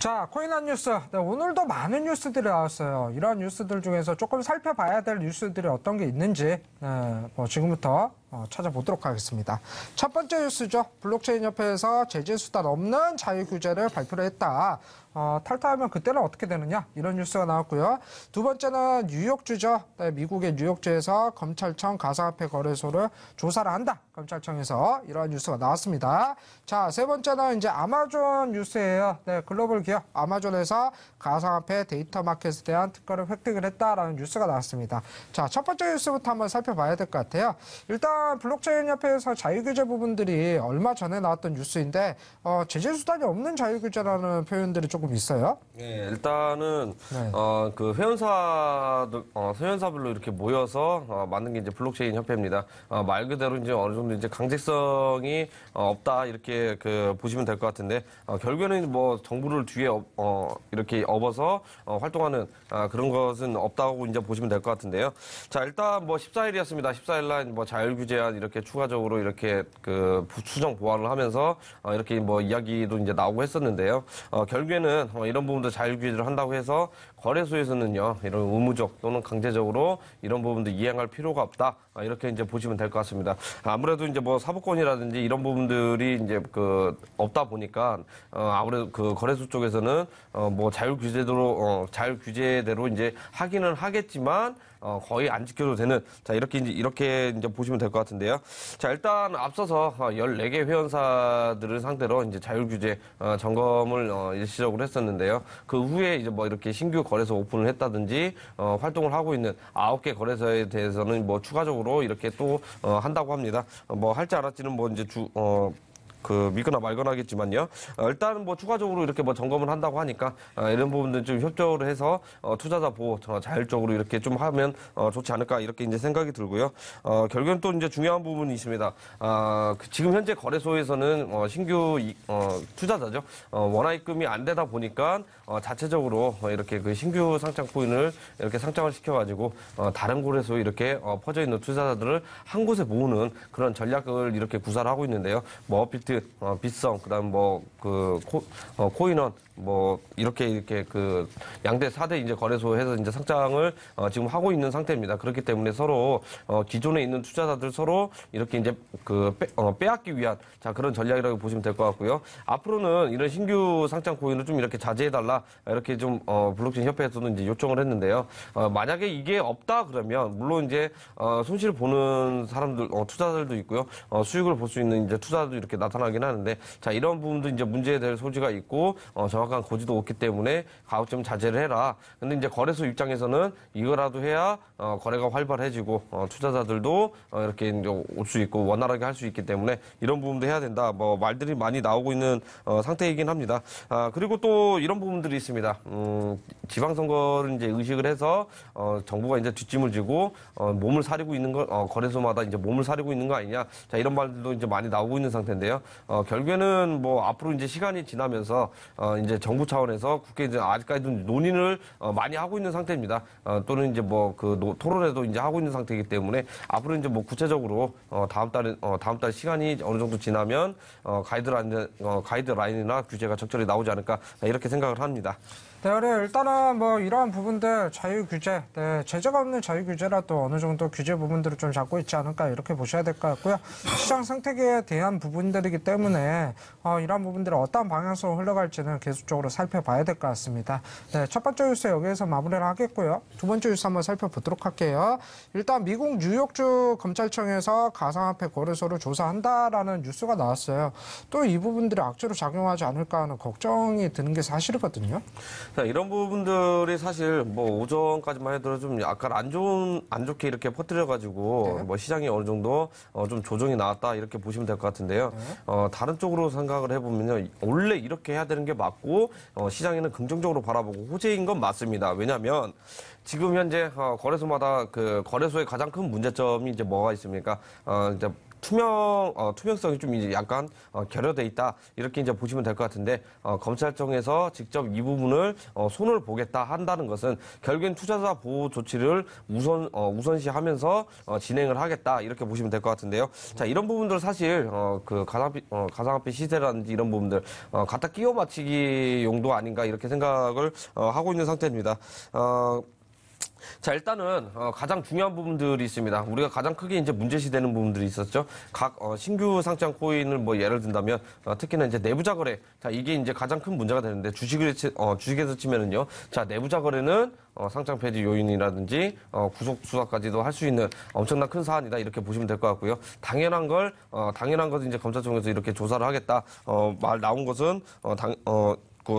자, 코인한 뉴스. 네, 오늘도 많은 뉴스들이 나왔어요. 이런 뉴스들 중에서 조금 살펴봐야 될 뉴스들이 어떤 게 있는지 지금부터 찾아보도록 하겠습니다. 첫 번째 뉴스죠. 블록체인 협회에서 제재 수단 없는 자유 규제를 발표를 했다. 탈퇴하면 그때는 어떻게 되느냐? 이런 뉴스가 나왔고요. 두 번째는 뉴욕주죠. 네, 미국의 뉴욕주에서 검찰청 가상화폐 거래소를 조사를 한다. 검찰청에서 이런 뉴스가 나왔습니다. 자, 세 번째는 이제 아마존 뉴스예요. 네, 글로벌 기업 아마존에서 가상화폐 데이터 마켓에 대한 특허를 획득을 했다라는 뉴스가 나왔습니다. 자, 첫 번째 뉴스부터 한번 살펴봐야 될 것 같아요. 일단 블록체인 협회에서 자유규제 부분들이 얼마 전에 나왔던 뉴스인데 제재 수단이 없는 자유규제라는 표현들이 조금 있어요. 네, 일단은 네. 그 회원사별로 이렇게 모여서 만든 게 이제 블록체인 협회입니다. 말 그대로 이제 어느 정도 이제 강제성이 없다 이렇게 보시면 될 것 같은데 결국에는 뭐 정부를 뒤에 이렇게 업어서 활동하는 그런 것은 없다고 이제 보시면 될 것 같은데요. 자, 일단 뭐 14일이었습니다. 14일 날 뭐 자율규제안 이렇게 추가적으로 이렇게 수정 보완을 하면서 이렇게 뭐 이야기도 이제 나오고 했었는데요. 결국에는 이런 부분도 자율규제를 한다고 해서 거래소에서는요 이런 의무적 또는 강제적으로 이런 부분도 이행할 필요가 없다 이렇게 이제 보시면 될 것 같습니다. 아무래도 이제 뭐 사법권이라든지 이런 부분들이 이제 없다 보니까 아무래도 거래소 쪽에서는 뭐 자율규제대로 이제 하기는 하겠지만 거의 안 지켜도 되는 이렇게 이제 보시면 될 것 같은데요. 자, 일단 앞서서 14개 회원사들을 상대로 이제 자율규제 점검을 일시적으로 했었는데요. 그 후에 이제 뭐 이렇게 신규 거래소 오픈을 했다든지 활동을 하고 있는 9개 거래소에 대해서는 뭐 추가적으로 이렇게 또 한다고 합니다. 뭐 할지 안 할지는 뭐 이제 믿거나 말거나 하겠지만요. 일단은 뭐 추가적으로 이렇게 뭐 점검을 한다고 하니까 이런 부분들 좀 협조를 해서 투자자 보호 자율적으로 이렇게 좀 하면 좋지 않을까 이렇게 이제 생각이 들고요. 결국엔 또 이제 중요한 부분이 있습니다. 지금 현재 거래소에서는 신규 투자자죠. 원화입금이 안 되다 보니까 자체적으로 이렇게 신규 상장 코인을 이렇게 상장을 시켜가지고 다른 거래소에 이렇게 퍼져 있는 투자자들을 한 곳에 모으는 그런 전략을 이렇게 구사를 하고 있는데요. 뭐 업비트, 빗성, 그다음 코인원, 이렇게 양대 4대 이제 거래소에서 이제 상장을 지금 하고 있는 상태입니다. 그렇기 때문에 서로 기존에 있는 투자자들 서로 이렇게 이제 빼앗기 위한 그런 전략이라고 보시면 될 것 같고요. 앞으로는 이런 신규 상장 코인을 좀 이렇게 자제해달라 이렇게 좀 블록체인 협회에서도 이제 요청을 했는데요. 만약에 이게 없다 그러면 물론 이제 손실을 보는 사람들 투자자들도 있고요. 수익을 볼 수 있는 이제 투자자도 이렇게 나타나긴 하는데 이런 부분도 이제 문제될 소지가 있고 정확한 고지도 없기 때문에 가급적 자제를 해라. 근데 이제 거래소 입장에서는 이거라도 해야 거래가 활발해지고 투자자들도 이렇게 올 수 있고 원활하게 할 수 있기 때문에 이런 부분도 해야 된다. 뭐 말들이 많이 나오고 있는 상태이긴 합니다. 그리고 또 이런 부분들이 있습니다. 지방선거를 이제 의식을 해서 정부가 이제 뒷짐을 지고 몸을 사리고 있는 거 거래소마다 이제 몸을 사리고 있는 거 아니냐. 이런 말들도 이제 많이 나오고 있는 상태인데요. 결국에는 뭐 앞으로 이제 시간이 지나면서 이제 정부 차원에서 국회에 이제 아직까지도 논의를 많이 하고 있는 상태입니다. 또는 이제 토론회도 이제 하고 있는 상태이기 때문에 앞으로 이제 뭐 구체적으로 다음 달 시간이 어느 정도 지나면 가이드라인이나 규제가 적절히 나오지 않을까 이렇게 생각을 합니다. 네, 그래 일단은 뭐 이러한 부분들 자유규제, 제재가 없는 자유규제라도 어느 정도 규제 부분들을 좀 잡고 있지 않을까 이렇게 보셔야 될 것 같고요. 시장 생태계에 대한 부분들이기 때문에 이러한 부분들이 어떤 방향으로 흘러갈지는 계속적으로 살펴봐야 될 것 같습니다. 네, 첫 번째 뉴스 여기에서 마무리를 하겠고요. 두 번째 뉴스 한번 살펴보도록 할게요. 일단 미국 뉴욕주 검찰청에서 가상화폐 거래소를 조사한다라는 뉴스가 나왔어요. 또 이 부분들이 악재로 작용하지 않을까 하는 걱정이 드는 게 사실이거든요. 자, 이런 부분들이 사실 뭐 오전까지만 해도 좀 약간 안 좋게 이렇게 퍼뜨려가지고 네. 뭐 시장이 어느 정도 좀 조정이 나왔다 이렇게 보시면 될 것 같은데요. 네. 다른 쪽으로 생각을 해보면요. 원래 이렇게 해야 되는 게 맞고 시장에는 긍정적으로 바라보고 호재인 건 맞습니다. 왜냐하면 지금 현재 거래소마다 그 거래소의 가장 큰 문제점이 이제 뭐가 있습니까? 이제 투명성이 좀 이제 약간 결여돼 있다. 이렇게 이제 보시면 될 것 같은데, 검찰청에서 직접 이 부분을 손을 보겠다 한다는 것은 결국엔 투자자 보호 조치를 우선시하면서 진행을 하겠다. 이렇게 보시면 될 것 같은데요. 자, 이런 부분들 사실 그 가상화폐 시세라든지 이런 부분들 갖다 끼워 맞추기 용도 아닌가 이렇게 생각을 하고 있는 상태입니다. 자, 일단은 가장 중요한 부분들이 있습니다. 우리가 가장 크게 이제 문제시되는 부분들이 있었죠. 각 신규 상장 코인을 뭐 예를 든다면 특히나 이제 내부자 거래. 자, 이게 이제 가장 큰 문제가 되는데 주식에서 치면은요. 자, 내부자 거래는 상장 폐지 요인이라든지 구속 수사까지도 할 수 있는 엄청난 큰 사안이다 이렇게 보시면 될 것 같고요. 당연한 것은 이제 검찰청에서 이렇게 조사를 하겠다 말 나온 것은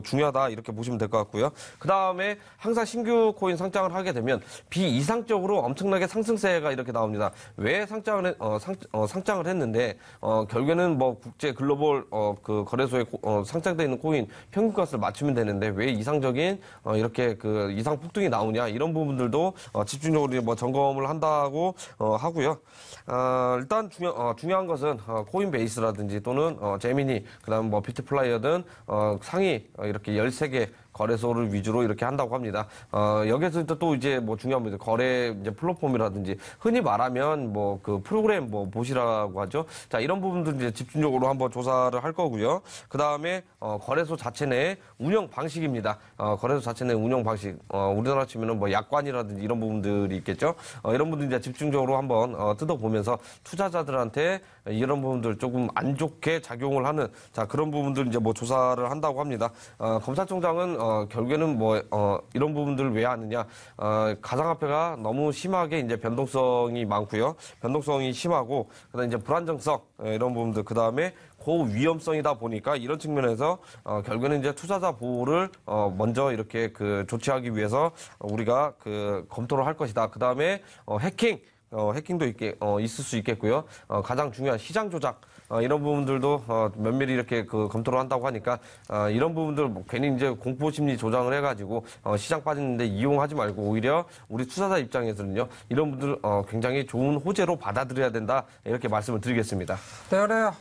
중요하다 이렇게 보시면 될 것 같고요. 그 다음에 항상 신규 코인 상장을 하게 되면 비이상적으로 엄청나게 상승세가 이렇게 나옵니다. 왜 상장을 했는데 결국에는 뭐 국제 글로벌 그 거래소에 상장돼 있는 코인 평균값을 맞추면 되는데 왜 이상적인 이렇게 그 이상 폭등이 나오냐 이런 부분들도 집중적으로 뭐 점검을 한다고 하고요. 일단 중요한 것은 코인베이스라든지 또는 제미니 그다음 뭐 비트플라이어든 상위 이렇게 13개 거래소를 위주로 이렇게 한다고 합니다. 여기에서 또 이제 뭐 중요한 문제, 거래 이제 플랫폼이라든지 흔히 말하면 뭐 그 프로그램 뭐 봇이라고 하죠. 자, 이런 부분들 이제 집중적으로 한번 조사를 할 거고요. 그 다음에 거래소 자체 내 운영 방식입니다. 거래소 자체 내 운영 방식, 우리나라 치면은 뭐 약관이라든지 이런 부분들이 있겠죠. 이런 부분들 이제 집중적으로 한번 뜯어보면서 투자자들한테 이런 부분들 조금 안 좋게 작용을 하는 자 그런 부분들 이제 뭐 조사를 한다고 합니다. 검찰총장은 결국에는 뭐 이런 부분들을 왜 하느냐? 가상화폐가 너무 심하게 이제 변동성이 많고요, 변동성이 심하고 그다음 이제 불안정성 이런 부분들 그 다음에 고위험성이다 보니까 이런 측면에서 결국에는 이제 투자자 보호를 먼저 이렇게 그 조치하기 위해서 우리가 그 검토를 할 것이다. 그 다음에 해킹도 있을 수 있겠고요. 가장 중요한 시장 조작 이런 부분들도 면밀히 이렇게 그 검토를 한다고 하니까 이런 부분들 뭐 괜히 이제 공포 심리 조장을 해가지고 시장 빠지는데 이용하지 말고 오히려 우리 투자자 입장에서는요 이런 분들 굉장히 좋은 호재로 받아들여야 된다 이렇게 말씀을 드리겠습니다. 네, 그래요.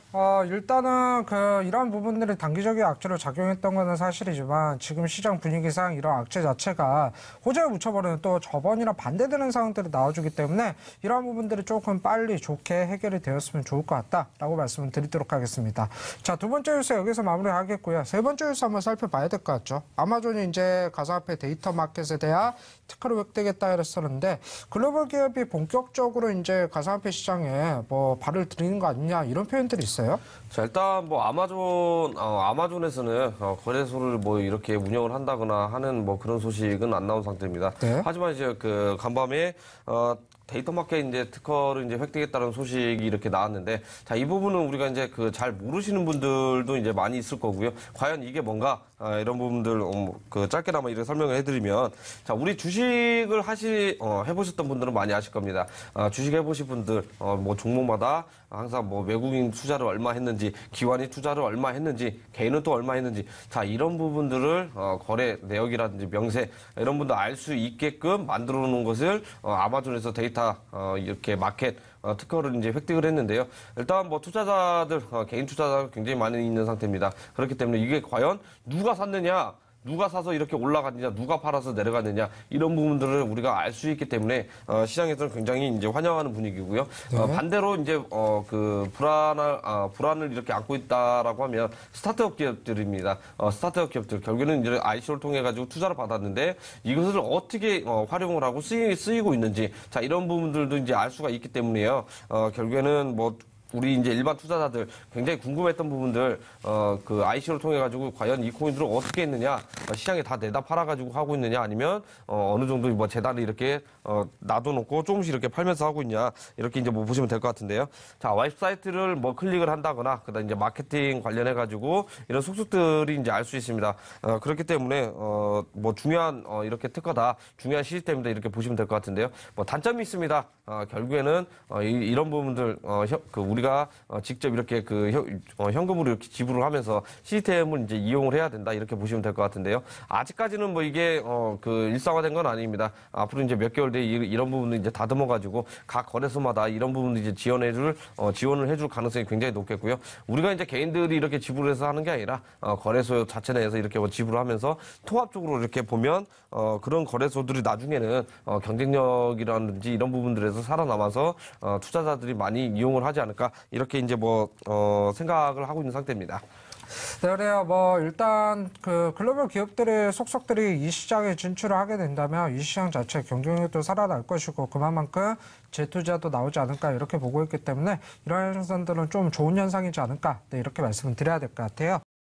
일단은 이런 부분들이 단기적인 악재로 작용했던 것은 사실이지만 지금 시장 분위기상 이런 악재 자체가 호재를 묻혀버리는 또 저번이랑 반대되는 상황들이 나와주기 때문에 이런 부분들이 조금 빨리 좋게 해결이 되었으면 좋을 것 같다라고 말씀을 드리도록 하겠습니다. 자, 두 번째 뉴스 여기서 마무리하겠고요. 세 번째 뉴스 한번 살펴봐야 될 것 같죠. 아마존이 이제 가상화폐 데이터 마켓에 대한 특허를 획득했다 이랬었는데 글로벌 기업이 본격적으로 이제 가상화폐 시장에 뭐 발을 들이는 거 아니냐 이런 표현들이 있어요. 자, 일단 뭐 아마존에서는 거래소를 뭐 이렇게 운영을 한다거나 하는 뭐 그런 소식은 안 나온 상태입니다. 네. 하지만 이제 그 간밤에 데이터 마켓 이제 특허를 이제 획득했다는 소식이 이렇게 나왔는데, 자, 이 부분은 우리가 이제 그 잘 모르시는 분들도 이제 많이 있을 거고요. 과연 이게 뭔가, 이런 부분들, 그 짧게나마 이렇게 설명을 해드리면, 자, 우리 주식을 해보셨던 분들은 많이 아실 겁니다. 주식 해보신 분들, 뭐 종목마다 항상 뭐 외국인 투자를 얼마 했는지, 기관이 투자를 얼마 했는지, 개인은 또 얼마 했는지, 자, 이런 부분들을, 거래 내역이라든지 명세, 이런 분들 알 수 있게끔 만들어 놓은 것을, 아마존에서 데이터 이렇게 마켓 특허를 이제 획득을 했는데요. 일단 뭐 투자자들 개인 투자자가 굉장히 많이 있는 상태입니다. 그렇기 때문에 이게 과연 누가 샀느냐? 누가 사서 이렇게 올라갔느냐, 누가 팔아서 내려갔느냐, 이런 부분들을 우리가 알 수 있기 때문에, 시장에서는 굉장히 이제 환영하는 분위기고요. 네. 반대로 이제, 불안을 이렇게 안고 있다라고 하면 스타트업 기업들입니다. 스타트업 기업들. 결국에는 이제 ICO를 통해가지고 투자를 받았는데 이것을 어떻게, 활용을 하고 쓰이고 있는지, 자, 이런 부분들도 이제 알 수가 있기 때문에요. 결국에는 뭐, 우리 이제 일반 투자자들 굉장히 궁금했던 부분들, 그 ICO를 통해 가지고 과연 이 코인들을 어떻게 했느냐, 시장에 다 내다 팔아 가지고 하고 있느냐, 아니면 어느 정도 뭐 재단을 이렇게 놔둬놓고 조금씩 이렇게 팔면서 하고 있냐, 이렇게 이제 뭐 보시면 될 것 같은데요. 자, 웹사이트를 뭐 클릭을 한다거나, 그다음 이제 마케팅 관련해 가지고 이런 속속들이 이제 알 수 있습니다. 그렇기 때문에 뭐 중요한 이렇게 특허다, 중요한 시스템이다 이렇게 보시면 될 것 같은데요. 뭐 단점이 있습니다. 결국에는 이런 부분들 우리 우리가 직접 이렇게 그 현금으로 이렇게 지불을 하면서 시스템을 이제 이용을 해야 된다 이렇게 보시면 될 것 같은데요. 아직까지는 뭐 이게 그 일상화된 건 아닙니다. 앞으로 이제 몇 개월 뒤에 이런 부분을 이제 다듬어 가지고 각 거래소마다 이런 부분을 이제 지원을 해줄 가능성이 굉장히 높겠고요. 우리가 이제 개인들이 이렇게 지불해서 하는 게 아니라 거래소 자체 내에서 이렇게 지불을 하면서 통합적으로 이렇게 보면 그런 거래소들이 나중에는 경쟁력이라든지 이런 부분들에서 살아남아서 투자자들이 많이 이용을 하지 않을까 이렇게 이제 생각을 하고 있는 상태입니다. 네, 그래요. 일단 그 글로벌 기업들의 속속들이 이 시장에 진출을 하게 된다면 이 시장 자체 경쟁력도 살아날 것이고 그만큼 재투자도 나오지 않을까 이렇게 보고 있기 때문에 이러한 현상들은 좀 좋은 현상이지 않을까 이렇게 말씀을 드려야 될 것 같아요.